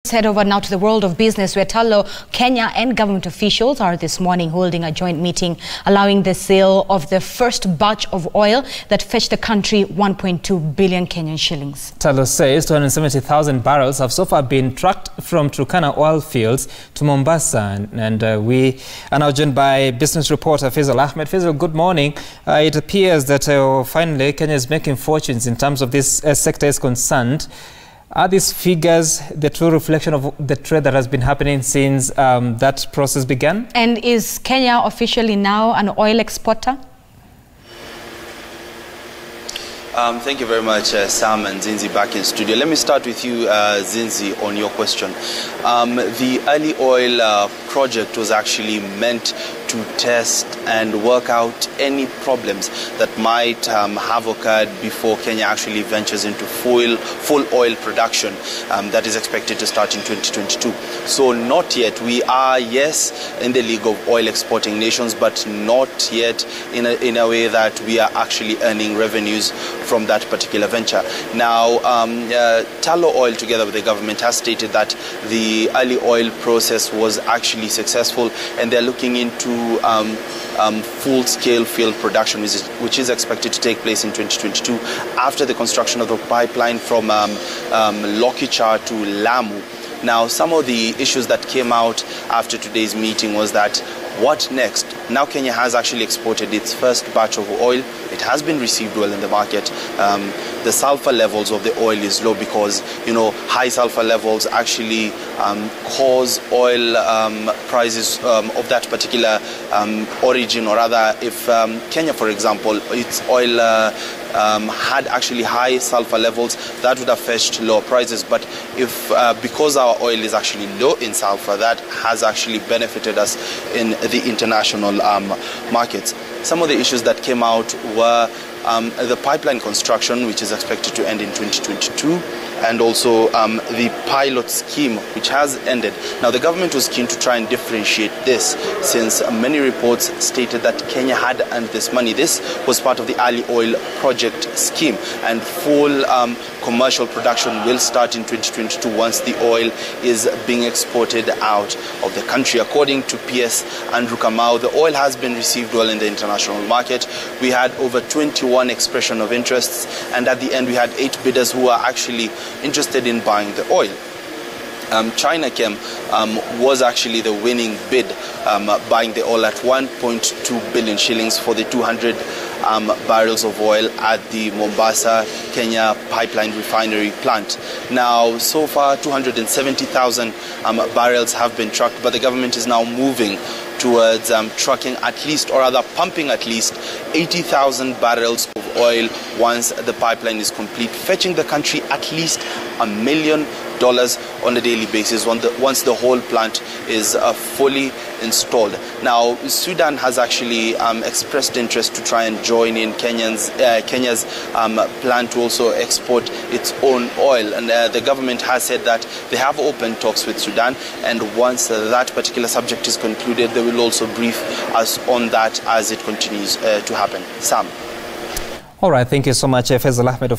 Let's head over now to the world of business, where Tullow, Kenya and government officials are this morning holding a joint meeting allowing the sale of the first batch of oil that fetched the country 1.2 billion Kenyan shillings. Tullow says 270,000 barrels have so far been trucked from Turkana oil fields to Mombasa. And we are now joined by business reporter Faisal Ahmed. Faisal, good morning. It appears that finally Kenya is making fortunes in terms of this sector is concerned. Are these figures the true reflection of the trade that has been happening since that process began? And is Kenya officially now an oil exporter? Thank you very much, Sam and Zinzi back in studio. Let me start with you, Zinzi, on your question. The early oil project was actually meant to test and work out any problems that might have occurred before Kenya actually ventures into full oil production that is expected to start in 2022. So not yet. We are, yes, in the League of Oil Exporting Nations, but not yet in a way that we are actually earning revenues from that particular venture. Now, Tullow Oil, together with the government, has stated that the early oil process was actually successful, and they're looking into full-scale field production, which is expected to take place in 2022 after the construction of the pipeline from Lokichar to Lamu. Now, some of the issues that came out after today's meeting was that what next? Now Kenya has actually exported its first batch of oil. It has been received well in the market. The sulfur levels of the oil is low because, high sulfur levels actually cause oil prices of that particular origin, or rather, if Kenya, for example, its oil had actually high sulfur levels, that would have fetched lower prices. But if because our oil is actually low in sulfur, that has actually benefited us in the international markets. Some of the issues that came out were the pipeline construction, which is expected to end in 2022, and also the pilot scheme, which has ended. Now, the government was keen to try and differentiate this, since many reports stated that Kenya had earned this money. This was part of the early oil project scheme, and full commercial production will start in 2022 once the oil is being exported out of the country. According to PS Andrew Kamau, the oil has been received well in the international market. We had over 21 expression of interests, and at the end we had 8 bidders who are actually interested in buying the oil. China Chem was actually the winning bid, buying the oil at 1.2 billion shillings for the 200 barrels of oil at the Mombasa, Kenya pipeline refinery plant. Now, so far, 270,000 barrels have been trucked, but the government is now moving towards trucking at least, or rather pumping at least 80,000 barrels of oil once the pipeline is complete, fetching the country at least $1 million on a daily basis once the whole plant is fully installed. Now, Sudan has actually expressed interest to try and join in Kenya's plan to also export its own oil, and the government has said that they have open talks with Sudan, and once that particular subject is concluded, they will also brief us on that as it continues to happen. Sam. All right, thank you so much, Faisal Ahmed.